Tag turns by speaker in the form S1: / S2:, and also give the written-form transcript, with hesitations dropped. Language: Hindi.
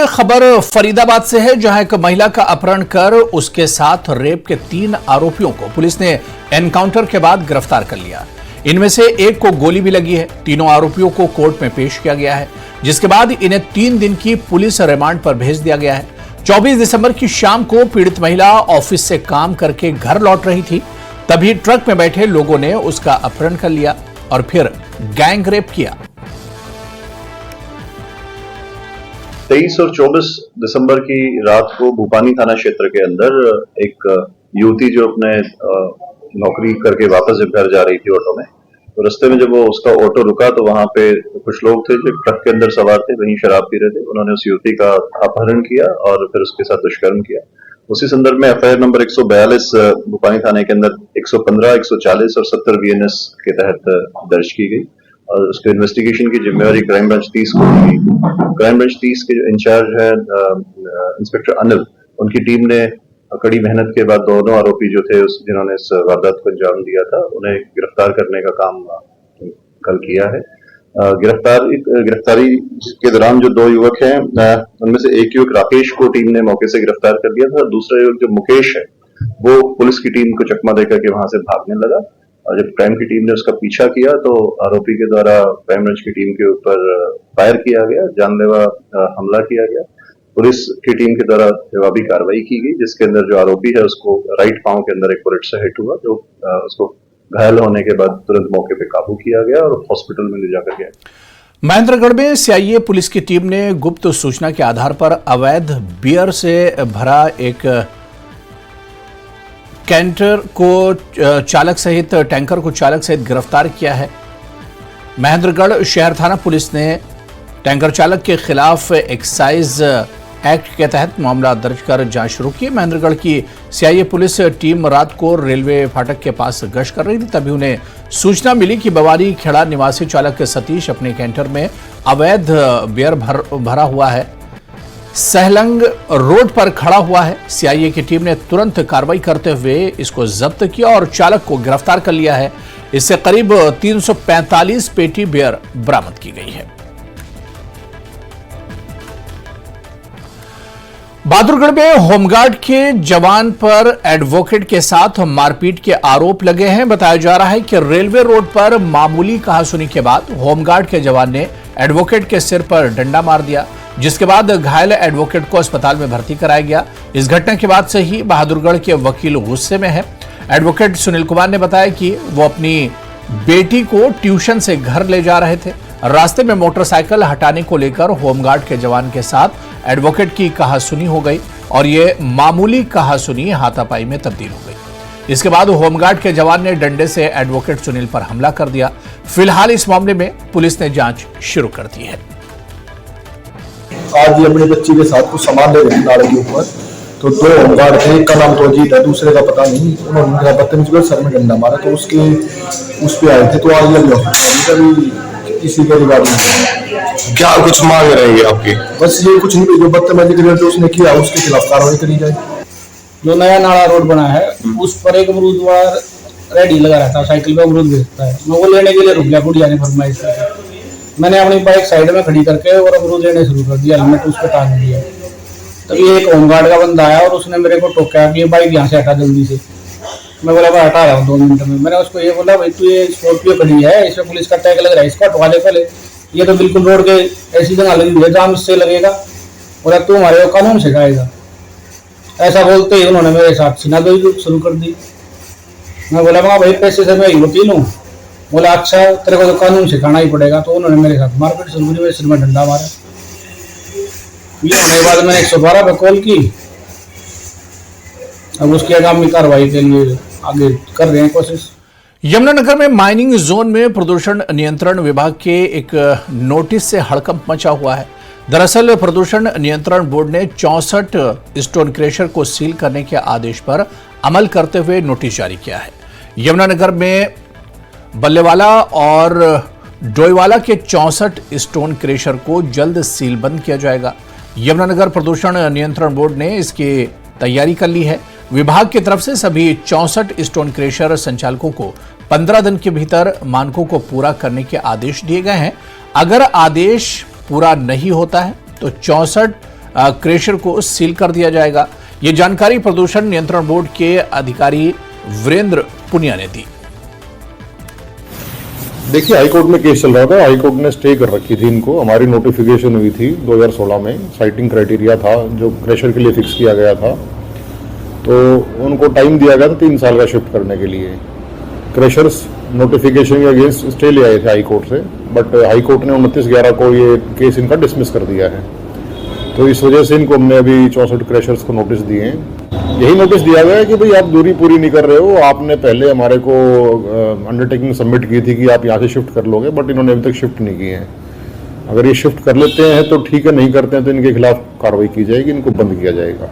S1: खबर फरीदाबाद से है, जहां एक महिला का अपहरण कर उसके साथ रेप के 3 आरोपियों को पुलिस ने एनकाउंटर के बाद गिरफ्तार कर लिया। इनमें से एक को गोली भी लगी है। तीनों आरोपियों को कोर्ट में पेश किया गया है, जिसके बाद इन्हें 3 दिन की पुलिस रिमांड पर भेज दिया गया है। 24 दिसंबर की शाम को पीड़ित महिला ऑफिस से काम करके घर लौट रही थी, तभी ट्रक में बैठे लोगों ने उसका अपहरण कर लिया और फिर गैंग रेप किया।
S2: 23 और 24 दिसंबर की रात को भूपानी थाना क्षेत्र के अंदर एक युवती जो अपने नौकरी करके वापस जब घर जा रही थी ऑटो में, तो रास्ते में जब वो उसका ऑटो रुका तो वहां पे कुछ लोग थे जो ट्रक के अंदर सवार थे, वहीं शराब पी रहे थे। उन्होंने उस युवती का अपहरण किया और फिर उसके साथ दुष्कर्म किया। उसी संदर्भ में एफआईआर नंबर 142 भूपानी थाने के अंदर 115, 140 और 70 बीएनएस के तहत दर्ज की गई और उसके इन्वेस्टिगेशन की जिम्मेवारी क्राइम ब्रांच 30 को दी। क्राइम ब्रांच 30 के जो इंचार्ज है इंस्पेक्टर अनिल, उनकी टीम ने कड़ी मेहनत के बाद दोनों आरोपी जो थे जिन्होंने इस वारदात को अंजाम दिया था, उन्हें गिरफ्तार करने का काम कल किया है। गिरफ्तारी के दौरान जो 2 युवक हैं, उनमें से एक युवक राकेश को टीम ने मौके से गिरफ्तार कर लिया था। दूसरा युवक जो मुकेश है, वो पुलिस की टीम को चकमा देकर के वहां से भागने लगा और जब क्राइम की टीम ने उसका पीछा किया तो आरोपी के द्वारा क्राइम ब्रांच की टीम के ऊपर फायर किया गया, जानलेवा हमला किया गया। पुलिस की टीम के द्वारा जवाबी कार्रवाई की गई, जिसके अंदर जो आरोपी है उसको राइट पांव के अंदर एक बुलेट से हिट हुआ, जो उसको घायल होने के बाद तुरंत मौके पे काबू किया गया और हॉस्पिटल में ले जाकर गया।
S1: महेंद्रगढ़ में सीआईए पुलिस की टीम ने गुप्त सूचना के आधार पर अवैध बियर से भरा एक टैंकर को चालक सहित गिरफ्तार किया है। महेंद्रगढ़ शहर थाना पुलिस ने टैंकर चालक के खिलाफ एक्साइज एक्ट के तहत मामला दर्ज कर जांच शुरू की। महेंद्रगढ़ की सीआईए पुलिस टीम रात को रेलवे फाटक के पास गश्त कर रही थी, तभी उन्हें सूचना मिली कि बवारी खेड़ा निवासी चालक सतीश अपने कैंटर में अवैध बियर भरा हुआ है, सहलंग रोड पर खड़ा हुआ है। सीआईए की टीम ने तुरंत कार्रवाई करते हुए इसको जब्त किया और चालक को गिरफ्तार कर लिया है। इससे करीब 345 पेटी बियर बरामद की गई है। बहादुरगढ़ में होमगार्ड के जवान पर एडवोकेट के साथ मारपीट के आरोप लगे हैं। बताया जा रहा है कि रेलवे रोड पर मामूली कहासुनी के बाद होमगार्ड के जवान ने एडवोकेट के सिर पर डंडा मार दिया, जिसके बाद घायल एडवोकेट को अस्पताल में भर्ती कराया गया। इस घटना के बाद से ही बहादुरगढ़ के वकील गुस्से में है। एडवोकेट सुनील कुमार ने बताया कि वो अपनी बेटी को ट्यूशन से घर ले जा रहे थे। रास्ते में मोटरसाइकिल हटाने को लेकर होमगार्ड के जवान के साथ एडवोकेट की कहासुनी हो गई और ये मामूली कहासुनी हाथापाई में तब्दील हो गई। इसके बाद होमगार्ड के जवान ने डंडे से एडवोकेट सुनील पर हमला कर दिया। फिलहाल इस मामले में पुलिस ने जांच शुरू कर दी है।
S3: आज ये अपनी बच्ची के साथ कुछ सामान ले रहे थे नाले के ऊपर, तो 2 होमगार्ड थे, एक का नाम तो अजीत है, दूसरे का पता नहीं। उन्होंने बदतमीजी कर सर में डंडा मारा, तो उस पे आए थे। तो आज ये इसी के रिगार्डिंग
S4: क्या कुछ मांग रही है आपकी?
S3: बस ये कुछ नहीं, जो बदतमीजी करी तो उसने किया, उसके खिलाफ कार्रवाई करी जाए।
S5: जो नया नाला रोड बना है उस पर एक अमरूद वाला रेडी लगा रहता है, साइकिल पे अमरूद बेचता है। मैं वो लेने के लिए रुक गया, गुड़िया ने फरमाइश की। मैंने अपनी बाइक साइड में खड़ी करके और अमरूद लेने शुरू कर दिया, हेलमेट उस पर टांग दिया। तभी एक होमगार्ड का बंदा आया और उसने मेरे को टोका कि ये बाइक यहाँ से हटा जल्दी से। मैं बोला मैं हटा रहा हूँ 2 मिनट में। मैंने उसको ये बोला, भाई तू ये स्कॉर्पियो खड़ी है, इसमें पुलिस का टैग लग रहा है, इसको हटवा ले पहले। ये तो बिल्कुल रोड के ऐसी जगह लगी हुई है जहाँ इससे लगेगा, बोला तू हमारे को कानून सिखाएगा। ऐसा बोलते ही उन्होंने मेरे साथ सीनाजोई शुरू कर दी। मैं बोला भाई पैसे से मैं ही वकील हूँ। बोला अच्छा, तेरे को तो कानून सिखाना ही पड़ेगा। तो उन्होंने मेरे साथ मारपीट शुरू करी, मेरे सिर में डंडा मारा। ये होने के बाद मैंने 112 पे कॉल की। अब उसकी आगामी कार्रवाई के लिए आगे कर रहे हैं कोशिश।
S1: यमुनानगर में माइनिंग जोन में प्रदूषण नियंत्रण विभाग के एक नोटिस से हड़कंप मचा हुआ है। दरअसल प्रदूषण नियंत्रण बोर्ड ने 64 स्टोन क्रशर को सील करने के आदेश पर अमल करते हुए नोटिस जारी किया है। यमुनानगर में बल्लेवाला और डोईवाला के 64 स्टोन क्रशर को जल्द सीलबंद किया जाएगा। यमुनानगर प्रदूषण नियंत्रण बोर्ड ने इसकी तैयारी कर ली है। विभाग की तरफ से सभी 64 स्टोन क्रशर संचालकों को 15 दिन के भीतर मानकों को पूरा करने के आदेश दिए गए हैं। अगर आदेश पूरा नहीं होता है तो 64 क्रेशर को सील कर दिया जाएगा। ये जानकारी प्रदूषण नियंत्रण बोर्ड के अधिकारी वीरेंद्र पुनिया ने दी।
S4: देखिए, हाईकोर्ट में केस चल रहा था, हाईकोर्ट ने स्टे कर रखी थी इनको। हमारी नोटिफिकेशन हुई थी 2016 में, साइटिंग क्राइटेरिया था जो क्रेशर के लिए फिक्स किया गया था, तो उनको टाइम दिया गया था 3 साल का शिफ्ट करने के लिए। क्रेशर्स नोटिफिकेशन के अगेंस्ट स्टे ले आए थे हाईकोर्ट से, बट हाईकोर्ट ने 29/11 को ये केस इनका डिसमिस कर दिया है। तो इस वजह से इनको हमने अभी 64 क्रेशर्स को नोटिस दिए हैं। यही नोटिस दिया गया है कि भाई आप दूरी पूरी नहीं कर रहे हो, आपने पहले हमारे को अंडरटेकिंग सबमिट की थी कि आप यहाँ से शिफ्ट कर लोगे, बट इन्होंने अभी तक शिफ्ट नहीं की है। अगर ये शिफ्ट कर लेते हैं तो ठीक है, नहीं करते हैं तो इनके खिलाफ कार्रवाई की जाएगी, इनको बंद किया जाएगा।